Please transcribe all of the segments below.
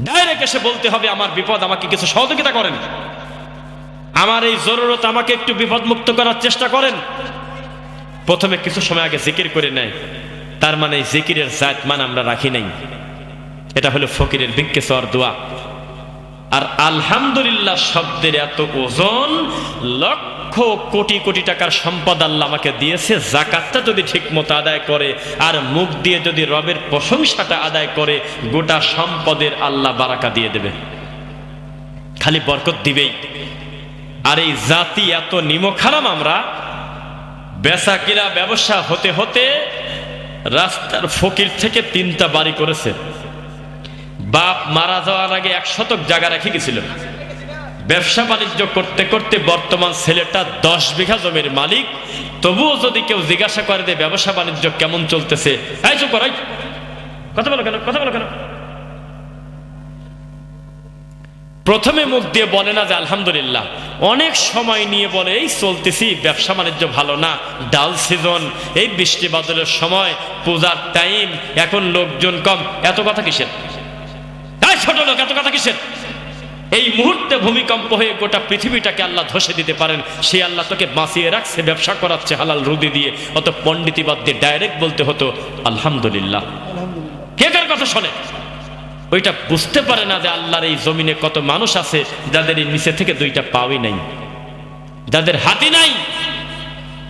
Direct এসে বলতে হবে আমার বিপদ, আমাকে কিছু সহযোগিতা করেন, আমার এই জরুরত, আমাকে একটু বিপদ মুক্ত করার চেষ্টা করেন। প্রথমে কিছু সময় আগে জিকির করে নেয়, তার মানে জিকিরের জাত মান আমরা রাখি নাই। এটা হলো ফকিরের ভিক্ষে চাওয়ার দোয়া। আর আলহামদুলিল্লাহ শব্দের এত ওজন, লক্ষ কোটি কোটি টাকার সম্পদ আল্লাহ আমাকে দিয়েছে, যাকাতটা যদি ঠিক মতো আদায় করে আর মুখ দিয়ে যদি রবের প্রশংসাটা আদায় করে, গোটা সম্পদের আল্লাহ বারাকা দিয়ে দেবে, খালি বরকত দিবেই। আর এই জাতি এত নিমখারাম, আমরা বেচা কিনা ব্যবসা হতে হতে রাস্তার ফকির থেকে 3টা বাড়ি করেছে। বাপ মারা যাওয়ার আগে 1 শতক জায়গা রেখে গেছিল। ব্যবসা বাণিজ্য করতে করতে বর্তমান ছেলেটা 10 বিঘা জমির মালিক। তবুও যদি কেউ জিজ্ঞাসা করে যে ব্যবসা বাণিজ্য কেমন চলতেছে, এই চুপ কর, কথা বলো কেন, কথা বলো কেন? প্রথমে মুখ দিয়ে বলে না যে আলহামদুলিল্লাহ, অনেক সময় নিয়ে বলে এই চলতেছি, ব্যবসা বাণিজ্য ভালো না, ডাল সিজন, এই বৃষ্টি বাদলের সময়, পূজার টাইম, এখন লোকজন কম। এত কথা কিসের? ছোট লোক, এত কথা কিসের? এই মুহূর্তে ভূমিকম্প হয়ে গোটা পৃথিবীটাকে আল্লাহ ধসে দিতে পারেন। সেই আল্লাহ তোকে বাঁচিয়ে রাখছে, ব্যবসা করাচ্ছে হালাল রুদি দিয়ে। অত পণ্ডিতিবাদ দিয়ে ডাইরেক্ট বলতে হতো আলহামদুলিল্লাহ। কে কার কথা শোনে? ওইটা বুঝতে পারে না যে আল্লাহর এই জমিনে কত মানুষ আছে যাদের এই নিচে থেকে 2টা পাওই নাই, যাদের হাতি নাই।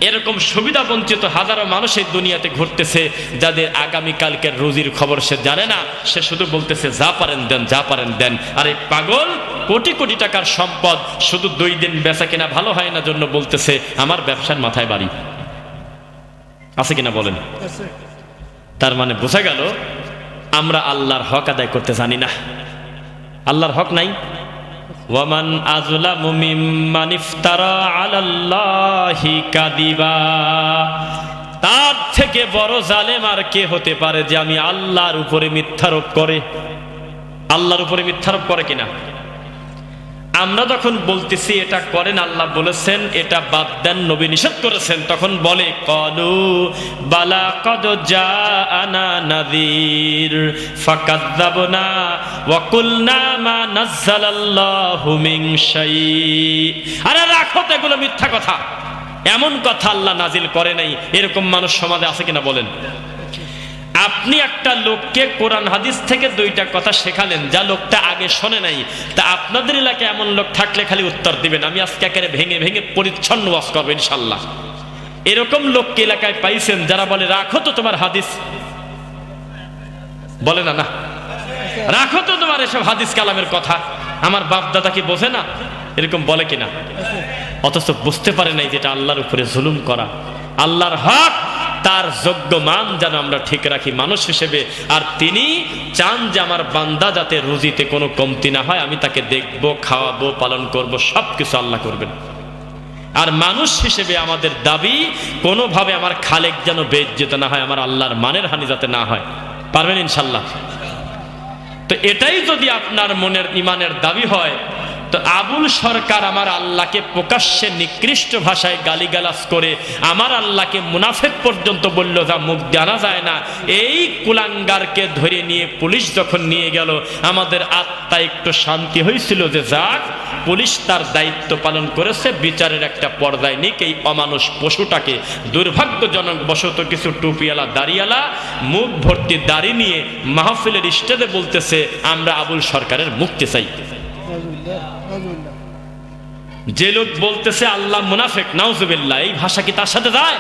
এরকম সুবিধা বঞ্চিত হাজারো মানুষ এই দুনিয়াতে ঘুরতেছে, যাদের আগামীকালকের রুজির খবর সে জানে না। সে শুধু বলতেছে যা পারেন দেন, যা পারেন দেন। আর এই পাগল কোটি কোটি টাকার সম্পদ শুধু 2 দিন বেচা কিনা ভালো হয় না জন্য বলতেছে আমার ব্যবসার মাথায় বাড়ি। আছে কিনা বলেন? তার মানে বোঝা গেল আমরা আল্লাহর হক আদায় করতে জানি না। আল্লাহর হক নাই। ওয়ামান আযলামু মিম্মান ইফতারা আলাল্লাহি কাযিবা, তার থেকে বড় জালেম আর কে হতে পারে যে আমি আল্লাহর উপরে মিথ্যারোপ করে? আল্লাহর উপরে মিথ্যারোপ করে কিনা? আমরা যখন বলতেছি এটা করেন, আল্লাহ বলেছেন, এটা বাদ দেন, নবী নিষেধ করেছেন, তখন বলে ক্বালু বালা ক্বাদ জাআনা নাযীর ফাকাযযাবনা ওয়া কুলনা মা নাযালাল্লাহু মিন শাই। আরে রাখো তো, এগুলো মিথ্যা কথা। এমন কথা আল্লাহ নাজিল করে নাই। এরকম মানুষ সমাজে আছে কিনা বলেন? আপনি একটা লোককে কোরআন হাদিস থেকে 2টা কথা শেখালেন, যা লোকটা আগে শোনে নাই। তা আপনাদের এলাকায় এমন লোক থাকলে খালি উত্তর দিবেন, আমি আজকে একেবারে ভেঙে ভেঙে পরিচ্ছন্ন ওয়াজ করবো ইনশাল্লাহ। এরকম লোককে এলাকায় পাইছেন যারা বলে রাখো তো তোমার হাদিস, বলে না, না রাখো তো তোমার এসব হাদিস কালামের কথা, আমার বাপ দাদা কি বোঝে না? এরকম বলে কিনা? অথচ বুঝতে পারে নাই যেটা আল্লাহর উপরে জুলুম করা। আল্লাহর হক, তার যোগ্য মান যেন আমরা ঠিক রাখি মানুষ হিসেবে। আর তিনি চান যে আমার বান্দা যাতে রুজিতে কোনো কমতি না হয়, আমি তাকে দেখবো, খাওয়াবো, পালন করব, সবকিছু আল্লাহ করবেন। আর মানুষ হিসেবে আমাদের দাবি, কোনোভাবে আমার খালেক যেন বেইজ্জত না হয়, আমার আল্লাহর মানের হানি যাতে না হয়। পারবেন ইনশাল্লাহ? তো এটাই যদি আপনার মনের ইমানের দাবি হয়, তো আবুল সরকার আমার আল্লাহকে প্রকাশ্যে নিকৃষ্ট ভাষায় গালিগালাজ করে আমার আল্লাহকে মুনাফিক পর্যন্ত বলল, যা মুখ জানা যায় না। এই কুলাঙ্গারকে ধরে নিয়ে পুলিশ যখন নিয়ে গেল, আমাদের আত্মা একটু শান্তি হয়েছিল যে যাক, পুলিশ তার দায়িত্ব পালন করেছে, বিচারের একটা পর্যায়ে নিক এই অমানুষ পশুটাকে। দুর্ভাগ্যজনক বশত কিছু টুপিওয়ালা দাড়িওয়ালা মুখ ভর্তি দাড়ি নিয়ে মাহফিলের স্টেজে বলতেছে আমরা আবুল সরকারের মুক্তি চাই। যে লোক বলতেছে আল্লাহ মুনাফিক, নাউজুবিল্লাহ, এই ভাষা কি তার সাথে যায়?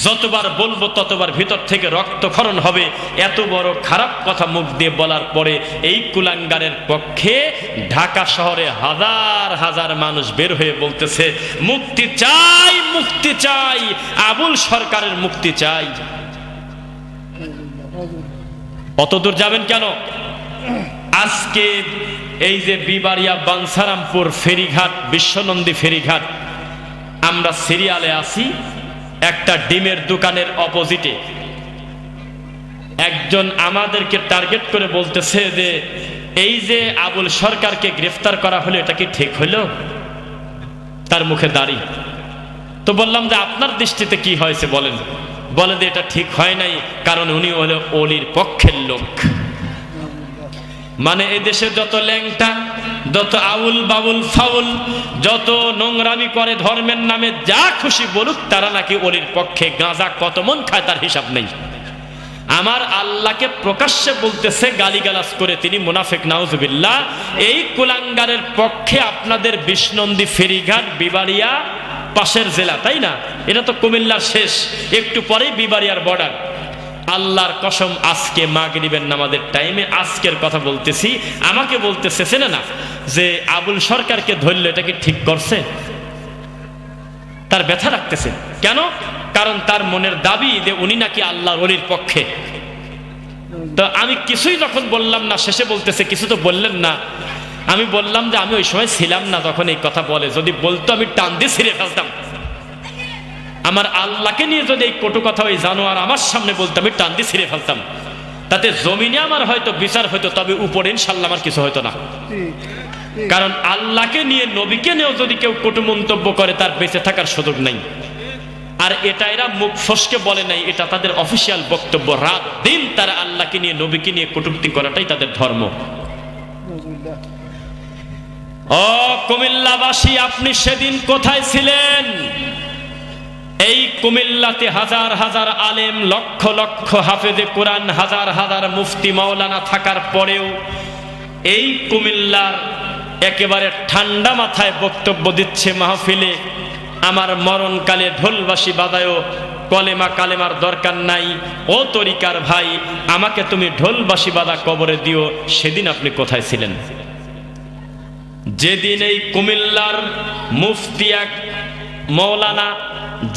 যতবার বলবো ততবার ভিতর থেকে রক্তক্ষরণ হবে। এত বড় খারাপ কথা মুখ দিয়ে বলার পরে এই কুলাঙ্গারের পক্ষে ঢাকা শহরে হাজার হাজার মানুষ বের হয়ে বলতেছে মুক্তি চাই, মুক্তি চাই, আবুল সরকারের মুক্তি চাই। অত দূর যাবেন কেন? আজকে এই যে বিবাড়িয়া, বাঞ্ছারামপুর ফেরিঘাট, বিশ্বনন্দী ফেরিঘাট, আমরা সিরিয়ালে আছি। একটা ডিমের দোকানের অপোজিটে একজন আমাদেরকে টার্গেট করে বলতেছে যে এই যে আবুল সরকারকে গ্রেফতার করা হলো, এটা কি ঠিক হলো? তার মুখে দাড়ি। তো বললাম যে আপনার দৃষ্টিতে কি হয়েছে বলেন। বলে যে এটা ঠিক হয় নাই, কারণ উনি হলো অলির পক্ষের লোক। মানে এদেশে যত ল্যাংটা, যত আউল বাউল ফাউল, যত নোংরামি করে ধর্মের নামে, যা খুশি বলুক, তারা নাকি ওলির পক্ষে। গাঁজা কত মন খায় তার হিসাব নেই। আমার আল্লাহকে প্রকাশ্যে বলতেছে গালিগালাজ করে তিনি মুনাফিক, নাউজুবিল্লাহ। এই কুলাঙ্গারের পক্ষে আপনাদের বিষ্ণন্দী, ফেরিঘাট, বিবাড়িয়া পাশের জেলা, তাই না? এটা তো কুমিল্লার শেষ, একটু পরেই বিবাড়িয়ার বর্ডার। আল্লাহর কসম, আজকে মাগরিবের নামাজের টাইমে আজকের কথা বলতেছি, আমাকে বলতেছে চেনে না যে আবুল সরকারকে ধরলে এটা কি ঠিক করছে? তার ব্যথা রাখতেছে কেন? কারণ তার মনের দাবি যে উনি নাকি আল্লাহর ওলির পক্ষে। তো আমি কিছুই যখন বললাম না, শেষে বলতেছে কিছু তো বললেন না। আমি বললাম যে আমি ওই সময় ছিলাম না তখন এই কথা বলে, যদি বলতো আমি টান দিয়ে ছিঁড়ে ফেলতাম। আমার আল্লাহকে নিয়ে যদি এই কটু কথা ওই জানোয়ার আমার সামনে বলতো, আমি টান দিয়ে ছিঁড়ে ফেলতাম। তাতে জমিনে আমার হয়তো বিচার হইতো, তবে উপরে ইনশাল্লাহ আমার কিছু হয়তো না। কারণ আল্লাহকে নিয়ে, নবীকে নিয়েও যদি কেউ কটু মন্তব্য করে, তার বেঁচে থাকার সুযোগ নাই। আর এটা এরা মুখ ফসকে বলে নাই, এটা তাদের অফিসিয়াল বক্তব্য। রাত দিন তারা আল্লাহকে নিয়ে, নবীকে নিয়ে কটূক্তি করাটাই তাদের ধর্ম। ও কুমিল্লাবাসী, আপনি সেদিন কোথায় ছিলেন? এই কুমিল্লাতে হাজার হাজার আলেম, লক্ষ লক্ষ হাফেজে কোরআন, হাজার হাজার মুফতি মাওলানা থাকার পরেও এই কুমিল্লার একেবারে ঠান্ডা মাথায় বক্তব্য দিচ্ছে মাহফিলে। আমার মরণকালে ঢোলবাসী বাজায়ও, কলেমা কালেমার দরকার নাই। ও তরিকার ভাই, আমাকে তুমি ঢোলবাসী বাদা কবরে দিও। সেদিন আপনি কোথায় ছিলেন? যেদিন এই কুমিল্লার মুফতি এক মৌলানা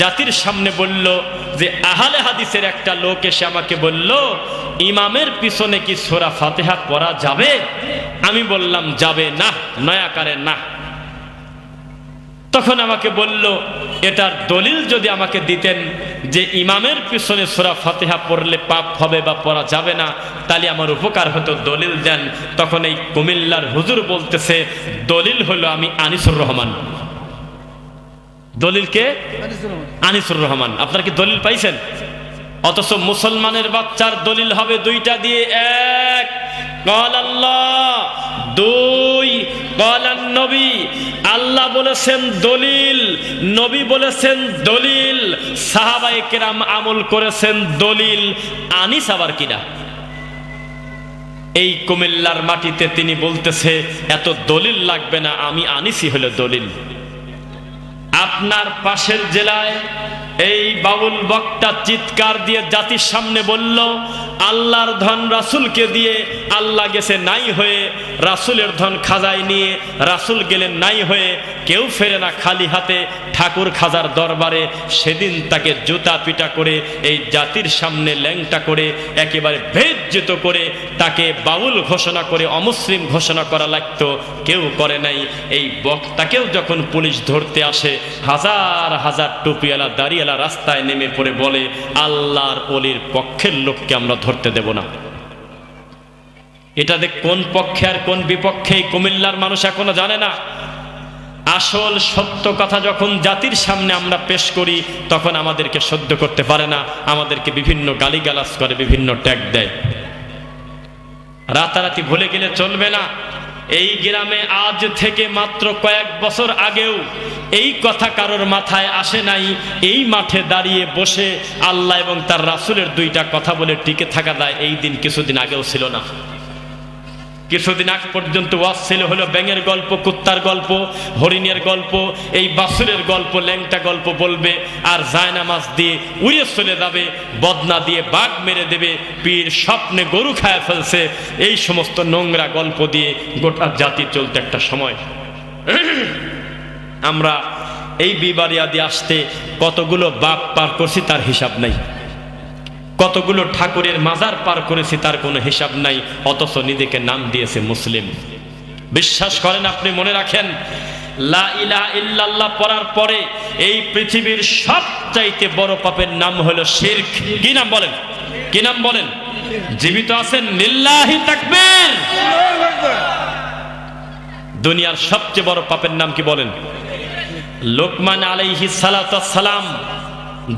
জাতির সামনে বলল যে আহলে হাদিসের একটা লোক এসে আমাকে বলল, ইমামের পিছনে কি সূরা ফাতিহা পড়া যাবে? আমি বললাম যাবে না, নয়াকারে না। তখন আমাকে বলল, এটার দলিল যদি আমাকে দিতেন যে ইমামের পিছনে সূরা ফাতিহা পড়লে পাপ হবে বা পড়া যাবে না, তাহলে আমার উপকার হতো, দলিল দেন। তখন এই কুমিল্লার হুজুর বলতেছে, দলিল হলো আমি আনিসুর রহমান। দলিল কে? আনিসুর রহমান। আপনারা কি দলিল পাইছেন? অথচ মুসলমানের বাচ্চার দলিল হবে দুইটা দিয়ে, এক ক্বাল আল্লাহ, দুই ক্বালান নবী। আল্লাহ বলেছেন দলিল, নবী বলেছেন দলিল, সাহাবায়ে কেরাম আমল করেছেন দলিল। আনিস আবার কিনা? এই কুমিল্লার মাটিতে তিনি বলতেছে এত দলিল লাগবে না, আমি আনিসই হলো দলিল। আপনার পাশের জেলায় এই বাউল বক্তা চিৎকার দিয়ে জাতির সামনে বলল, আল্লাহর ধন রাসূলকে দিয়ে আল্লাহ গেছে নাই হয়ে, রাসূলের ধন খাজায় নিয়ে রাসূল গেলেন নাই হয়ে। কেউ ফেরে না খালি হাতে ঠাকুর খাজার দরবারে। সেদিন তাকে জুতা পিটা করে, এই জাতির সামনে ল্যাংটা করে, একেবারে বেজ্জিত করে, তাকে বাউল ঘোষণা করে অমুসলিম ঘোষণা করা লাগতো, কেউ করে নাই। এই বক্তাকেও যখন পুলিশ ধরতে আসে, হাজার হাজার টুপিওয়ালা দাড়িওয়ালা রাস্তায় নেমে পড়ে বলে, আল্লাহর ওলির পক্ষের লোককে আমরা ধরতে দেব না। এটাতে কোন পক্ষে আর কোন বিপক্ষে এই কুমিল্লার মানুষ এখনো জানে না। আসল সত্য কথা যখন জাতির সামনে আমরা পেশ করি, তখন আমাদেরকে সহ্য করতে পারে না, আমাদেরকে বিভিন্ন গালিগালাজ করে, বিভিন্ন ট্যাগ দেয়। রাতারাতি ভুলে গেলে চলবে না। এই গ্রামে আজ থেকে মাত্র কয়েক বছর আগেও এই কথা কারোর মাথায় আসে নাই। এই মাঠে দাঁড়িয়ে বসে আল্লাহ এবং তার রাসূলের দুইটা কথা বলে টিকে থাকা যায়, এই দিন কিছুদিন আগেও ছিল না। কিছুদিন আগ পর্যন্ত ওয়াজ ছিল হলো ব্যাঙের গল্প, কুত্তার গল্প, হরিণের গল্প, এই বাছুরের গল্প, ল্যাংটা গল্প বলবে, আর জায়নামাজ দিয়ে উড়ে চলে যাবে, বদনা দিয়ে বাঘ মেরে দেবে, পীর স্বপ্নে গরু খায় ফেলছে, এই সমস্ত নোংরা গল্প দিয়ে গোটা জাতি চলতে একটা সময়। আমরা এই বিবারিয়া দিয়ে আসতে কতগুলো বাপ পার করছি তার হিসাব নাই, কতগুলো ঠাকুরের মাজার পার করেছি তার কোনো হিসাব নাই, অথচ নিজেকে নাম দিয়েছে মুসলিম। বিশ্বাস করেন, আপনি মনে রাখেন, লা ইলাহা ইল্লাল্লাহ পড়ার পরে এই পৃথিবীর সবচাইতে বড় পাপের নাম হলো শিরক। কি নাম বলেন? কি নাম বলেন? জীবিত আছেন? লিল্লাহি তাকবীর। দুনিয়ার সবচেয়ে বড় পাপের নাম কি বলেন? লোকমান আলাইহিস সালাতু ওয়াস সালাম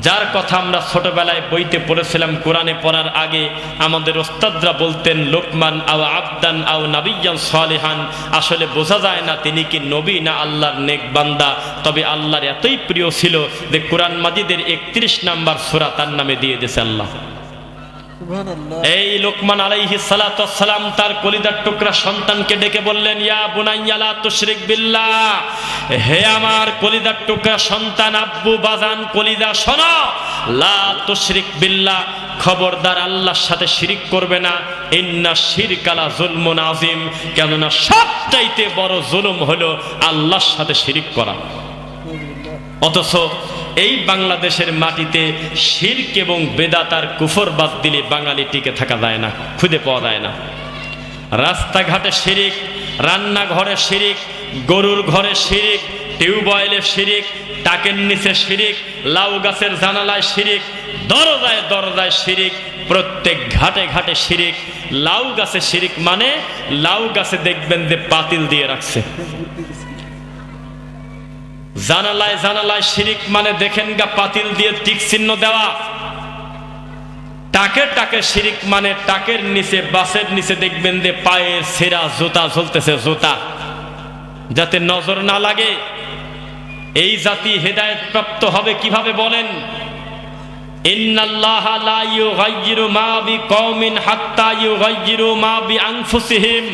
যার কথা আমরা ছোটবেলায় বইতে পড়েছিলাম, কোরআনে পড়ার আগে আমাদের ওস্তাদরা বলতেন লোকমান আও আবদান আও নাবিয়ান সালেহান। আসলে বোঝা যায় না তিনি কি নবী না আল্লাহর নেক বান্দা, তবে আল্লাহর এতই প্রিয় ছিল যে কোরআন মাজিদের 31 নাম্বার সূরা তার নামে দিয়ে দিয়েছে আল্লাহ। এই লোকমান আলাইহিস সালাতু ওয়াস সালাম তার কলিজার টুকরা সন্তানকে ডেকে বললেন, ইয়া বুনাইয়া লা তুশরিক বিল্লাহ, হে আমার কলিজার টুকরা সন্তান, আব্বু বাজান কলিজা শোনো, লা তুশরিক বিল্লাহ, খবরদার আল্লাহর সাথে শিরিক করবে না, ইন্না শিরকা লা যুলমুন আযীম, কেননা সবচাইতে বড় জুলুম হলো আল্লাহর সাথে শিরিক করা। অথচ এই বাংলাদেশের মাটিতে শিরক এবং বেদাত আর কুফর বাদ দিলে বাঙালি টিকে থাকা যায় না, খুঁজে পাওয়া যায় না। রাস্তাঘাটে শিরিক, রান্নাঘরে শিরিক, গরুর ঘরে শিরিক, টিউবওয়েলে শিরিক, টাকের নিচে শিরিক, লাউ গাছের জানালায় শিরিক, দরজায় দরজায় শিরিক, প্রত্যেক ঘাটে ঘাটে শিরিক। লাউ গাছে শিরিক মানে লাউ গাছে দেখবেন যে পাতিল দিয়ে রাখছে। জানালায় জানালায় শিরিক মানে দেখেন গা পাতিল দিয়ে টিক চিহ্ন দেওয়া। টাকে টাকে শিরিক মানে টাকের নিচে বাসের নিচে দেখবেন যে পায়ের ছেঁড়া জুতা ঝুলতেছে, জুতা যাতে নজর না লাগে। এই জাতি হেদায়েত প্রাপ্ত হবে কিভাবে বলেন? ইন্নাল্লাহা লা ইউগাইয়িরু মা বিকওমিন হাত্তা ইউগাইয়িরু মা বিআনফুসিহিম,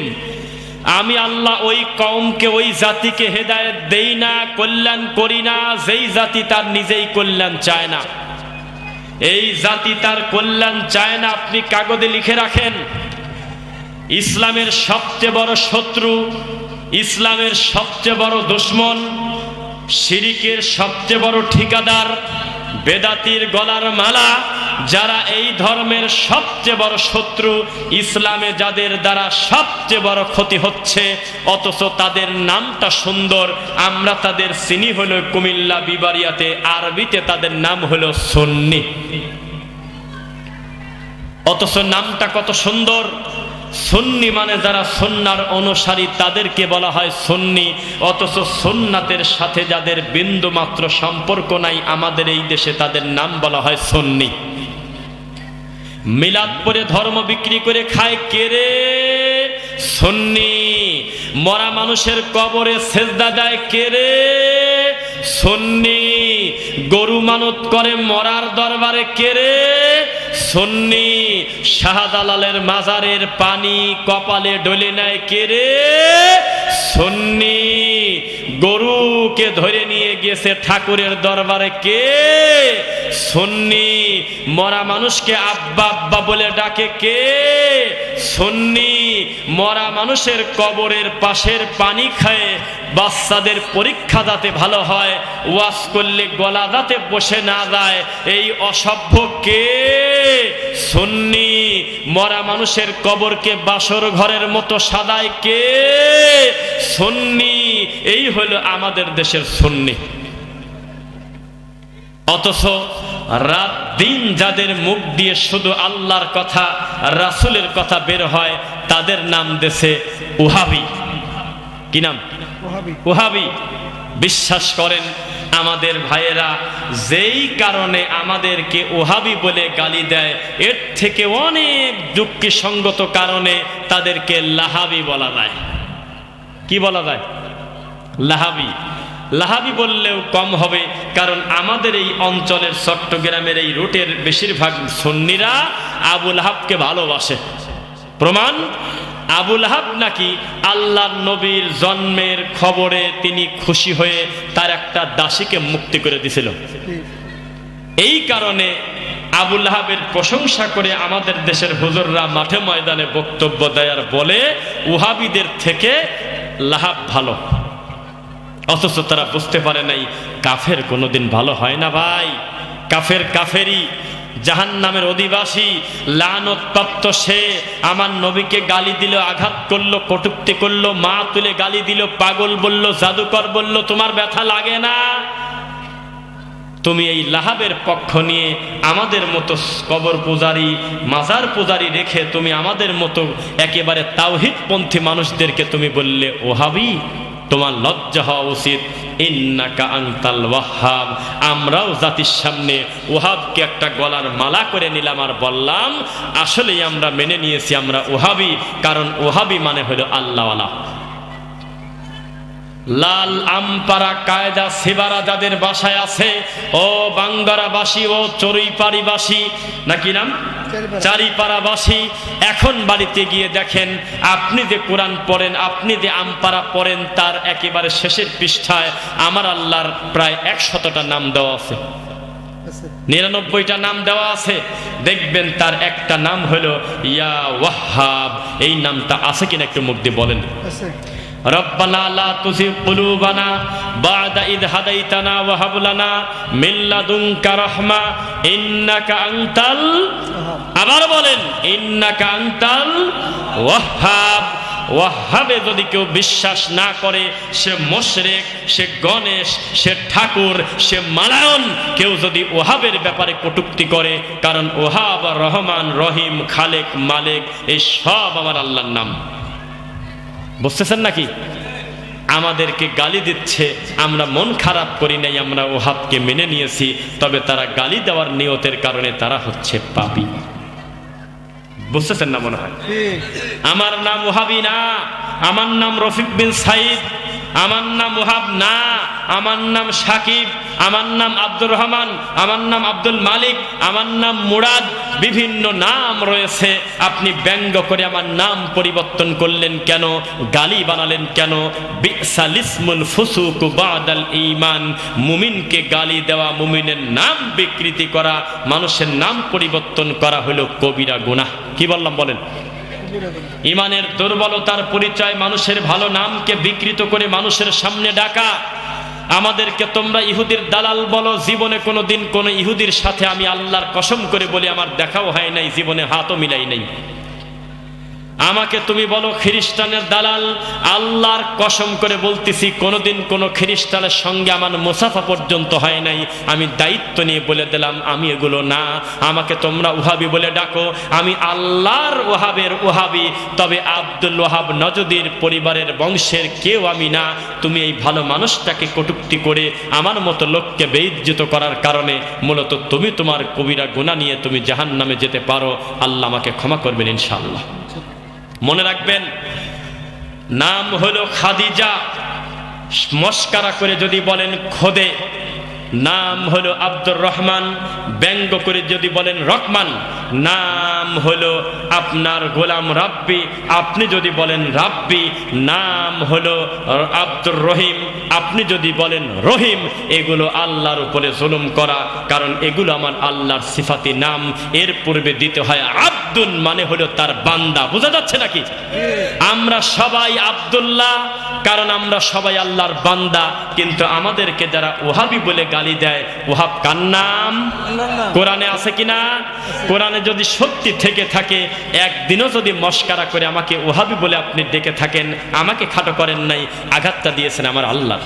আমি আল্লাহ ওই কওমকে, ওই জাতিকে হেদায়েত দেই না, কল্যাণ করি না যেই জাতি তার নিজেই কল্যাণ চায় না। এই জাতি তার কল্যাণ চায় না, আপনি কাগজে লিখে রাখেন। ইসলামের সবচেয়ে বড় শত্রু, ইসলামের সবচেয়ে বড় দুশমন, শিরিকের সবচেয়ে বড় ঠিকাদার, বেদাতির গলার মালা, যারা এই ধর্মের সবচেয়ে বড় শত্রু, ইসলামে যাদের দ্বারা সবচেয়ে বড় ক্ষতি হচ্ছে, অথচ তাদের নামটা সুন্দর, আমরা তাদের চিনি হলো কুমিল্লা বিবারিয়াতে, আরবিতে তাদের নাম হলো সুন্নি। অথচ নামটা কত সুন্দর, সুন্নি মানে যারা সুন্নার অনুসারী তাদেরকে বলা হয় সুন্নি। অথচ সুন্নাতের সাথে যাদের বিন্দু মাত্র সম্পর্ক নাই আমাদের এই দেশে, তাদের নাম বলা হয় সুন্নি। মিলাদ পরে ধর্ম বিক্রি করে খায় কে রে? সুন্নি। মরা মানুষের কবরে সেজদা দেয় কে রে? সুন্নি। গরু মানত করে মরার দরবারে কে রে? সুন্নি। শাহজালালের মাজারের পানি কপালে ডলে নেয় কে রে? সুন্নি। গরুকে ধরে নিয়ে গেছে ঠাকুরের দরবারে কে? সুন্নি। মরা মানুষকে আব্বা আব্বা বলে ডাকে কে? সুন্নি। মরা মানুষের কবরের পাশের পানি খায় বাচ্চাদের পরীক্ষা যাতে ভালো হয়, ওয়াজ করলে গলা যাতে বসে না যায়, এই অসভ্য কে? সুন্নি। মরা মানুষের কবরকে বাসর ঘরের মতো সাজায় কে? সুন্নি। এই হলো আমাদের দেশের সুন্নি। অথচ রাত দিন যাদের মুখ দিয়ে শুধু আল্লাহর কথা, রাসূলের কথা বের হয়, তাদের নাম দেশে ওহাবি। কি নাম? ওহাবি। বিশ্বাস করেন আমাদের ভাইয়েরা, যেই কারণে আমাদেরকে ওহাবি বলে গালি দেয়, এর থেকে অনেক যুক্তিসঙ্গত কারণে তাদেরকে লাহাবি বলা যায়। কি বলা যায়? লাহাবি। লাহাবি বললেও কম হবে, কারণ আমাদের এই অঞ্চলের চট্টগ্রামের এই রুটের বেশিরভাগ সুন্নিরা আবু লাহাবকে ভালোবাসে। প্রমাণ, আবু লাহাব নাকি আল্লাহর নবীর জন্মের খবরে তিনি খুশি হয়ে তার একটা দাসীকে মুক্তি করে দিয়েছিল। এই কারণে আবু লাহাবের প্রশংসা করে আমাদের দেশের হুজুররা মাঠে ময়দানে বক্তব্য দেয় আর বলে ওহাবিদের থেকে লাহাব ভালো। অথচ তারা বুঝতে পারে নাই কাফের কোনোদিন ভালো হয় না ভাই। কাফের কাফেরই, জাহান্নামের অধিবাসী, লানত সে। আমার নবীকে গালি দিল, আঘাত করলো, কটূক্তি করলো, মা তুলে গালি দিল, পাগল বলল, জাদুকর বলল, তোমার ব্যথা লাগে না? তুমি এই লাহাবের পক্ষ নিয়ে আমাদের মতো কবর পূজারী, মাজার পূজারী রেখে তুমি আমাদের মতো একেবারে তাওহীদপন্থী মানুষদেরকে তুমি বললে ওহাবি। তোমার লজ্জা হওয়া উচিত। ইন্নাকা আনতাল ওয়াহ্হাব, আমরাও জাতির সামনে ওহাবকে একটা গলার মালা করে নিলাম আর বললাম আসলেই আমরা মেনে নিয়েছি আমরা ওহাবি, কারণ ওহাবি মানে হলো আল্লাহওয়ালা। লাল আমপাড়া কায়দা সেবারা যাদের বাসায় আছে, ও বাঙ্গারাবাসী, ও চড়ুইপাড়িবাসী, নাকি নাম চারিপাড়াবাসী, এখন বাড়িতে গিয়ে দেখেন আপনি যে কোরআন পড়েন, আপনি যে আমপাড়া পড়েন, তার একেবারে শেষের পৃষ্ঠায় আমার আল্লাহর প্রায় 100টা নাম দেওয়া আছে, 99টা নাম দেওয়া আছে। দেখবেন তার একটা নাম হলো ইয়া ওয়াহ্হাব। এই নামটা আছে কিনা একটু মুখ দিয়ে বলেন। রব্বানা লা তুযিগ কুলুবানা বা'দা ইদ হাদাইতানা ওয়া হাব লানা মিন লাদুনকা রাহমা ইন্নাকা আনতাল, আবার বলেন ইন্নাকা আনতাল ওয়াহ্হাব। ওয়াহ্হাবে যদি কেউ বিশ্বাস না করে, সে মুশরিক, সে গণেশ, সে ঠাকুর, সে মালায়ন। কেউ যদি ওহাবের ব্যাপারে কটূক্তি করে, কারণ ওহাব, রহমান, রহিম, খালেক, মালিক, এই সব আমার আল্লাহর নাম। বুঝতেছেন নাকি? আমাদেরকে গালি দিচ্ছে, আমরা মন খারাপ করি নাই, আমরা ওহাবকে মেনে নিয়েছি, তবে তারা গালি দেওয়ার নিয়তের কারণে তারা হচ্ছে পাপী। বুঝতেছেন না মনে হয়? আমার নাম ওহাবি না, আমার নাম রফিক বিন সাইদ, আমার নাম ওহাব না, আমার নাম সাকিব, আমার নাম আব্দুর রহমান, আমার নাম আব্দুল মালিক, আমার নাম মুরাদ, বিভিন্ন নাম রয়েছে। আপনি ব্যঙ্গ করে আমার নাম পরিবর্তন করলেন কেন? গালি বানালেন কেন? বিসাল ইসমুল ফুসুকু বাদাল ঈমান। মুমিনকে গালি দেওয়া, মুমিনের নাম বিকৃতি করা, মানুষের নাম পরিবর্তন করা হলো কবিরা গুনাহ। কি বললাম বলেন? ইমানের দুর্বলতার পরিচয় মানুষের ভালো নামকে বিকৃত করে মানুষের সামনে ডাকা। আমাদেরকে তোমরা ইহুদির দালাল বলো, জীবনে কোনোদিন কোন ইহুদির সাথে আমি আল্লাহর কসম করে বলি আমার দেখাও হয় নাই, জীবনে হাতও মিলাই নাই। আমাকে তুমি বলো খ্রিস্টানের দালাল, আল্লাহর কসম করে বলতেছি কোনোদিন কোনো খ্রিস্টানের সঙ্গে আমার মুসাফা পর্যন্ত হয় নাই। আমি দায়িত্ব নিয়ে বলে দিলাম আমি এগুলো না। আমাকে তোমরা ওহাবি বলে ডাকো, আমি আল্লাহর ওহাবের ওহাবি, তবে আব্দুল ওহাব নজদির পরিবারের বংশের কেউ আমি না। তুমি এই ভালো মানুষটাকে কটূক্তি করে আমার মতো লোককে বেইজ্জত করার কারণে মূলত তুমি তোমার কবিরা গুনাহ নিয়ে তুমি জাহান্নামে যেতে পারো। আল্লাহ আমাকে ক্ষমা করবেন ইনশাআল্লাহ। মনে রাখবেন, নাম হলো খাদিজা, মস্কারা করে যদি বলেন খোদে। নাম হলো আব্দুর রহমান, ব্যঙ্গ করে যদি বলেন রহমান। নাম হলো আপনার গোলাম রাব্বি, আপনি যদি বলেন রাব্বি। নাম হলো আব্দুর রহিম, আপনি যদি বলেন রহিম। এগুলো আল্লাহর উপরে জুলুম করা, কারণ এগুলো আমার আল্লাহর সিফাতি নাম। এর পূর্বে দিতে হয় আব্দুল, মানে হলো তার বান্দা। বোঝা যাচ্ছে নাকি? আমরা সবাই আব্দুল্লাহ, কারণ আমরা সবাই আল্লাহর বান্দা। কিন্তু আমাদেরকে যারা ওহাবি বলে গালি দেয়, ওহাব কার নাম? কোরআনে আছে কিনা? কোরআনে যদি সত্যি থেকে থাকে, একদিনও যদি মস্কারা করে আমাকে ওহাবি বলে আপনি ডেকে থাকেন, আমাকে খাটো করেন নাই, আঘাতটা দিয়েছেন আমার আল্লাহ।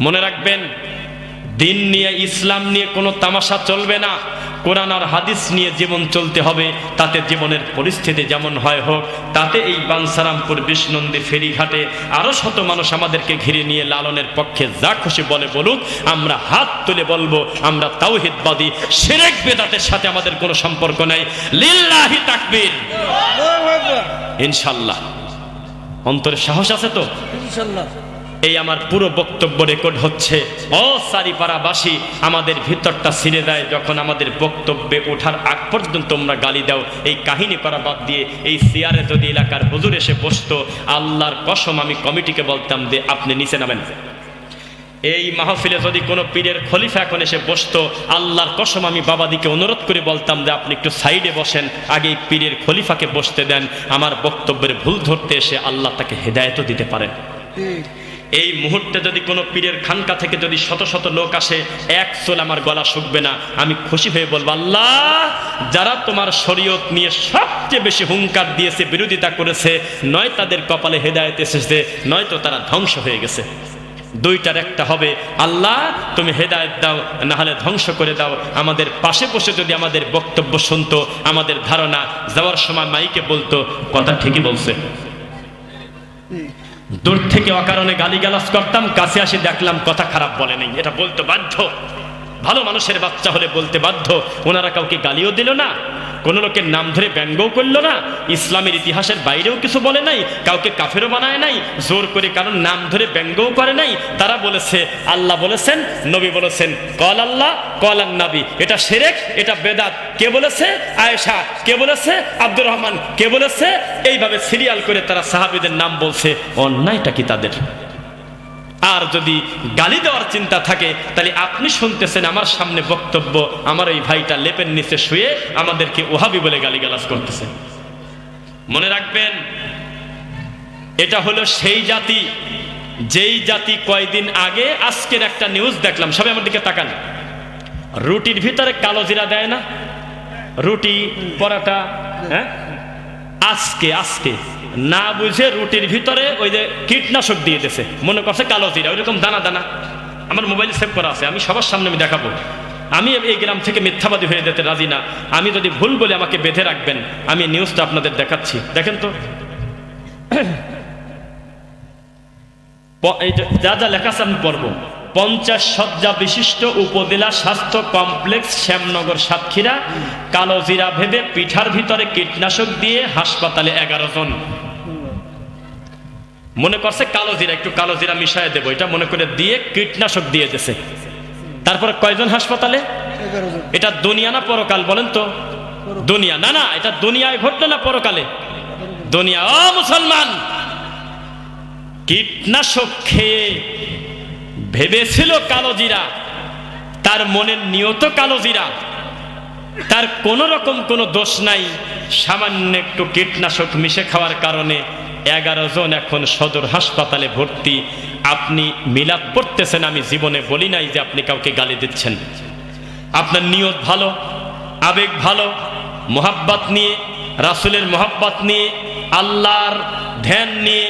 মনে রাখবেন, দিন নিয়ে, ইসলাম নিয়ে কোনো তামাশা চলবে না। কোরআন আর হাদিস নিয়ে জীবন চলতে হবে। তাতে জীবনের পরিস্থিতি যেমন হয় হোক, তাতে এই বাঞ্ছারামপুর বিষ্ণন্দী ফেরিঘাটে আরো শত মানুষ আমাদেরকে ঘিরে নিয়ে লালনের পক্ষে যা খুশি বলে বলুক, আমরা হাত তুলে বলবো আমরা তাওহীদবাদী। শিরক বিদআতের সাথে আমাদের কোনো সম্পর্ক নাই। লিল্লাহি তাকবীর, ইনশাআল্লাহ। অন্তরে সাহস আছে তো? ইনশাআল্লাহ। এই আমার পুরো বক্তব্য রেকর্ড হচ্ছে। ও চারিপাড়াবাসী, আমাদের ভিতরটা ছিঁড়ে দেয় যখন আমাদের বক্তব্যে ওঠার আগ পর্যন্ত তোমরা গালি দাও। এই কাহিনী করা বাদ দিয়ে এই চেয়ারে যদি এলাকার হুজুর এসে বসতো, আল্লাহর কসম আমি কমিটিকে বলতাম যে আপনি নিচে নামেন। এই মাহফিলে যদি কোনো পীরের খলিফা এখন এসে বসতো, আল্লাহর কসম আমি বাবাদিকে অনুরোধ করে বলতাম যে আপনি একটু সাইডে বসেন, আগে এই পীরের খলিফাকে বসতে দেন। আমার বক্তব্যের ভুল ধরতে এসে আল্লাহ তাকে হেদায়েতও দিতে পারেন। এই মুহূর্তে যদি কোনো পীরের খানকা থেকে যদি শত শত লোক আসে, এক চুল আমার গলা শুকবে না। আমি খুশি হয়ে বলবো, আল্লাহ, যারা তোমার শরীয়ত নিয়ে সবচেয়ে বেশি হুঙ্কার দিয়েছে, বিরোধিতা করেছে, নয় তাদের কপালে হেদায়েত এসেছে, নয়তো তারা ধ্বংস হয়ে গেছে। দুইটার একটা হবে। আল্লাহ তুমি হেদায়েত দাও, না হলে ধ্বংস করে দাও। আমাদের পাশে বসে যদি আমাদের বক্তব্য শুনতো, আমাদের ধারণা যাওয়ার সময় মাইকে বলতো কথা ঠিকই বলছে। দূর থেকে অকারণে গালিগালাজ করতাম, কাছে আসে দেখলাম কথা খারাপ বলে নেই, এটা বলতে বাধ্য। ভালো মানুষের বাচ্চা হলে বলতে বাধ্য। ওনারা কাউকে গালিও দিল না, কোনো লোকের নাম ধরে ব্যঙ্গও করলো না, ইসলামের ইতিহাসের বাইরেও কিছু বলে নাই, কাউকে কাফেরও বানায় নাই, জোর করে কারণ নাম ধরে ব্যঙ্গও করে নাই। তারা বলেছে আল্লাহ বলেছেন, নবী বলেছেন, কল আল্লাহ কল নবী, এটা শিরক, এটা বেদাত। কে বলেছে? আয়েশা। কে বলেছে? আব্দুর রহমান। কে বলেছে? এইভাবে সিরিয়াল করে তারা সাহাবীদের নাম বলছে। অন্যায়টা কি তাদের? আর যদি গালি দেওয়ার চিন্তা থাকে তাহলে আপনি শুনতেছেন আমার সামনে বক্তব্য, আমার এই ভাইটা লেপের নিচে শুয়ে আমাদেরকে ওহাবি বলে গালিগালাজ করতেছে। মনে রাখবেন, এটা হলো সেই জাতি, যেই জাতি কয়দিন আগে, আজকের একটা নিউজ দেখলাম, সবাই আমার দিকে তাকান, রুটির ভিতরে কালো জিরা দেয় না? রুটি পরাটা, হ্যাঁ, আজকে না বুঝে রুটির ভিতরে ওই যে কীটনাশক দিয়ে দিয়েছে, মনে করছে কালো জিরা, ওইরকম দানা দানা। আমার মোবাইলে সেভ করা আছে, আমি সবার সামনে আমি দেখাবো। আমি এই গ্রাম থেকে মিথ্যাবাদী হয়ে যেতে রাজি না। আমি যদি ভুল বলে আমাকে বেঁধে রাখবেন, আমি নিউজটা আপনাদের দেখাচ্ছি। দেখেন তো যা যা লেখা আছে আমি পড়ব। 50 শয্যা বিশিষ্ট উপজেলা স্বাস্থ্য কমপ্লেক্স, শ্যামনগর, সাতক্ষীরা। কালো জিরা ভেবে পিঠার ভিতরে কীটনাশক দিয়ে হাসপাতালে 11 জন। মনে করছে কালো জিরা, একটু কালো জিরা মিশায় দেবো, এটা মনে করে দিয়ে কীটনাশক দিয়ে দিয়েছে। তারপরে কয়জন হাসপাতালে? 11 জন। এটা দুনিয়া না পরকাল বলেন তো? দুনিয়া। না না, এটা দুনিয়ায় ঘটলো না পরকালে? দুনিয়া। ও মুসলমান, কীটনাশক খেয়ে ভেবেছিল কালো জিরা, তার মনের নিয়ত কালো জিরা, তার কোন রকম কোনো দোষ নাই। সামান্য একটু কীটনাশক মিশে খাওয়ার কারণে 11 জন এখন সদর হাসপাতালে ভর্তি। আপনি মিলাদ পড়তেছেন, আমি জীবনে বলি নাই যে আপনি কাউকে গালি দিচ্ছেন। আপনার নিয়ত ভালো, আবেগ ভালো, মোহাব্বত নিয়ে, রাসূলের মোহাব্বত নিয়ে, আল্লাহর ধ্যান নিয়ে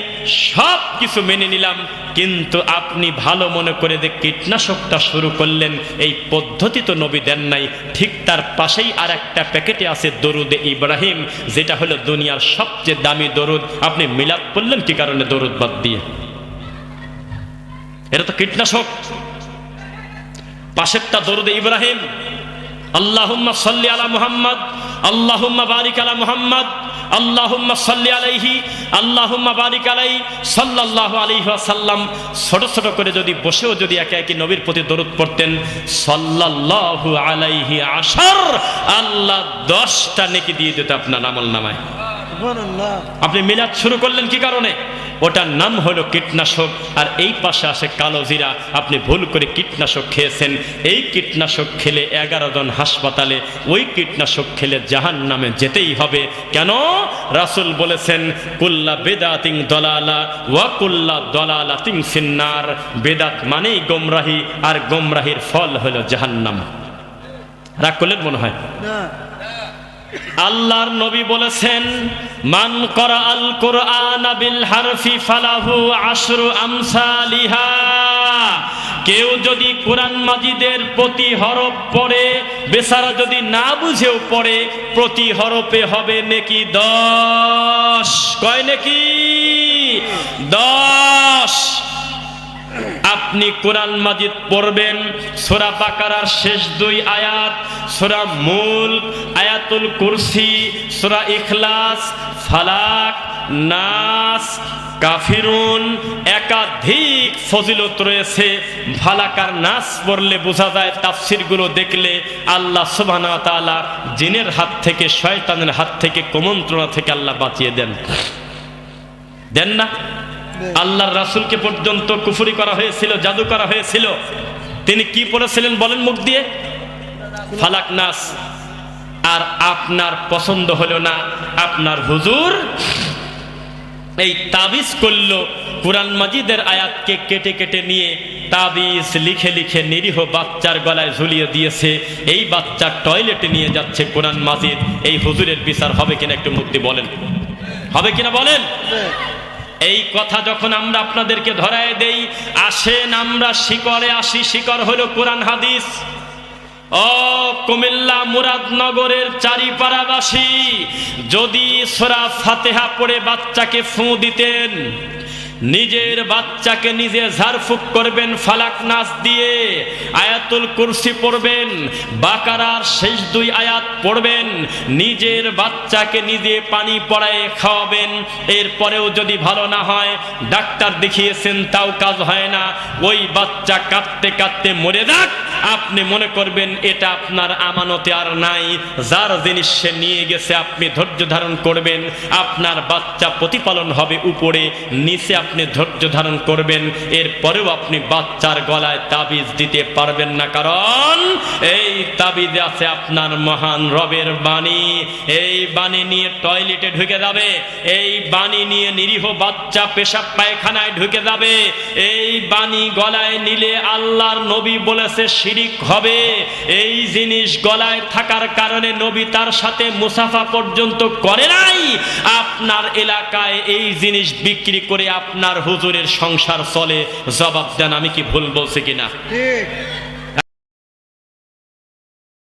সব কিছু মেনে নিলাম, কিন্তু আপনি ভালো মনে করে যে কীটনাশকটা শুরু করলেন, এই পদ্ধতি তো নবী দেন নাই। ঠিক তার পাশেই আর একটা প্যাকেটে আছে দরুদে ইব্রাহিম, যেটা হলো দুনিয়ার সবচেয়ে দামি দরুদ। আপনি মিলাদ করলেন কি কারণে দরুদ বাদ দিয়ে? এটা তো কীটনাশক। পাশেরটা দরুদে ইব্রাহিম, আল্লাহুম্মা সাল্লি আলা মুহাম্মদ, আল্লাহুম্মা বারিক আলা মুহাম্মদ, আল্লাহুম্মা সাল্লি আলাইহি, আল্লাহুম্মা বারিক আলাইহি, সাল্লাল্লাহু আলাইহি ওয়াসাল্লাম। ছোট ছোট করে যদি বসেও যদি একে একে নবীর প্রতি দরুদ পড়তেন, সাল্লাল্লাহু আলাইহি আশার, আল্লাহ 10টা নেকি দিয়ে দিত আপনার আমলনামায়। সুবহানাল্লাহ। আপনি মিলাদ শুরু করলেন কি কারণে? ওটার নাম হলো কীটনাশক। আর এই পাশে আসে কালো জিরা, আপনি ভুল করে কীটনাশক খেয়েছেন। এই কীটনাশক খেলে 11 জন হাসপাতালে, ওই কীটনাশক খেলে জাহান্নামে যেতেই হবে। কেন? রাসূল বলেছেন, কুল্লা বেদাতিন দলালা ওয়া কুল্লা দলালাতিন ফিন্নার। বেদাত মানেই গোমরাহি, আর গোমরাহির ফল হলো জাহান্নাম। রাগ করলেন মনে হয়? না। আল্লাহর নবী বলেছেন, মান করা আল কোরআন বিল হারফি ফালাহু আশরু আমসালিহা। কেউ যদি কোরআন মাজিদের প্রতি হরফ পড়ে, বেচারা যদি না বুঝেও পড়ে, প্রতি হরফে হবে নেকি 10। কয় নেকি? 10। আপনি কোরআন মাজিদ পড়বেন, সূরা বাকারার শেষ 2 আয়াত, সূরা মুলক, আয়াতুল কুরসি, সূরা ইখলাস, ফালাক, নাস, কাফিরুন, একাধিক ফজিলত রয়েছে। ফালাক আর নাস পড়লে বোঝা যায়, তাফসিরগুলো দেখলে, আল্লাহ সুবহানাহু ওয়া তাআলা জিনের হাত থেকে, শয়তানের হাত থেকে, কুমন্ত্রণা থেকে আল্লাহ বাঁচিয়ে দেন। দেন না? আল্লাহর রাসূলকে পর্যন্ত কুফরি করা হয়েছিল, জাদু করা হয়েছিল। তিনি কি পড়েছিলেন বলেন মুখ দিয়ে? ফালাক নাস। আর আপনার পছন্দ হলো না, আপনার হুজুর এই তাবিজ করলো, কোরআন মাজিদের আয়াতকে কেটে কেটে নিয়ে তাবিজ লিখে লিখে নিরীহ বাচ্চার গলায় ঝুলিয়ে দিয়েছে। এই বাচ্চা টয়লেটে নিয়ে যাচ্ছে কোরআন মাজিদ। এই হুজুরের বিচার হবে কিনা একটু মুখ দিয়ে বলেন? হবে কিনা বলেন? এই কথা যখন আমরা আপনাদেরকে ধরায় দেই, আসেন আমরা শিকড়ে আসি। শিকড় হলো কোরআন হাদিস। ও কুমিল্লা মুরাদনগরের চারিপাড়াবাসী, যদি সূরা ফাতিহা পড়ে বাচ্চাকে ফু দিতেন, নিজের বাচ্চাকে নিজে ঝাড়ফুঁক করবেন ফালাক নাস দিয়ে, আয়াতুল কুরসি পড়বেন, বাকারার শেষ 2 আয়াত পড়বেন, নিজের বাচ্চাকে নিজে পানি পড়ায় খাওয়াবেন। এরপরেও যদি ভালো না হয়, ডাক্তার দেখিয়েছেন তাও কাজ হয় না, ওই বাচ্চা কাঁদতে কাঁদতে মরে যাক, আপনি মনে করবেন এটা আপনার আমানতে আর নাই, যার জিনিস সে নিয়ে গেছে আপনি ধৈর্য ধারণ করবেন, আপনার বাচ্চা প্রতিপালন হবে উপরে, নিচে আপনি ধৈর্য ধারণ করবেন। এরপরেও আপনি বাচ্চার গলায় তাবিজ দিতে পারবেন না, কারণ এই তাবিজে আছে আপনার মহান রবের বাণী। এই বাণী নিয়ে টয়লেটে ঢুকে যাবে, এই বাণী নিয়ে নিরীহ বাচ্চা পেশাব পায়খানায় ঢুকে যাবে, এই বাণী গলায় নিলে আল্লাহর নবী বলেছে শিরিক হবে। এই জিনিস গলায় থাকার কারণে নবী তার সাথে মুসাফা পর্যন্ত করে নাই। আপনার এলাকায় এই জিনিস বিক্রি করে আপনার হুজুরের সংসার চলে, জবাব দেন আমি কি ভুল বলছি কিনা? ঠিক।